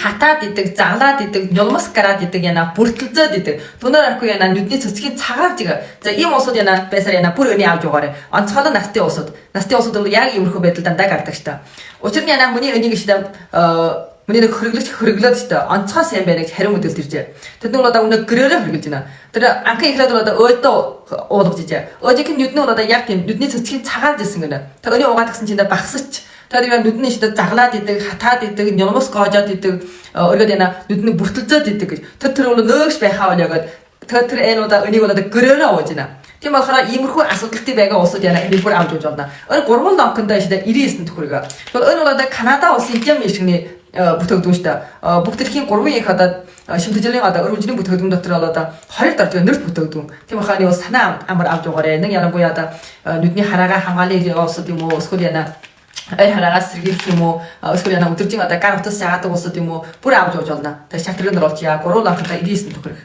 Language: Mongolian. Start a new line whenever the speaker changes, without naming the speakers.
хатаад идэг, заглаад идэг, нёлмос гараад идэг яна бүртэлзээд идэг. Түүнээр ахгүй яна нүдний цэцгийн цагаарж игээ. За ийм усууд яна байсаар яна бүр өний авч угаарай. Онцгой настай усууд. Настай усууд бол яг иймэрхүү байдал дандаа гардаг штэ. Учир нь яна хүний өнийг штэ Миний нэг хөрөглөөд штэ онцгой сайн байна гэж хариу мэдээлэл иржээ. Тэд нэг удаа өнөө гэрээрээ хөргөлж байна. Тэр анхан ихлээд бол одоо өөдөө уулгаж ижээ. Өөжиг нь нүдний удаа яг тийм нүдний цэцгийн цагаар жисэн гэнэ. Тэр өний угаад гисэн чинь багсаж. Тэр яа нүдний штэ заглаад идэг, хатаад идэг, нёлмос гоожоод идэг, өргөд яна нүдний бүртэлзээд идэг гэж. Тэр бол нөөш байхаа бол ягаад тэр энэ удаа өнийг удаа гэрээрээ ууж байна. Тийм болохоор иймэрхүү асуудалтай байгаа улсууд яна энэ бүр авч явж байна. Өр 3 лонконд штэ 99 төгрөг. Тэгвэл энэ удаа Канада улсын эм ишгний бүтээгдэхүүн шүү дээ. Бүх төрхийн 3 их одоо шимтгэлжлийн одоо өргөжлийн бүтээгдэхүүн дотор бол одоо 20 дарж нэрт бүтээгдэхүүн. Тийм ухааны бас санаа амар авч угаарай. Нэг яна буюу одоо нүдний хараагаа хамгаалыг явуулсад юм уу? Эсвэл яна ай хараагаас сэргийлэх юм уу? Эсвэл яна өдөржин одоо гар утас саадаг улсууд юм уу? Бүр авч явж болно. Тэгээ шатрын дөрвч яа 3 лонктой 99 төгрөг.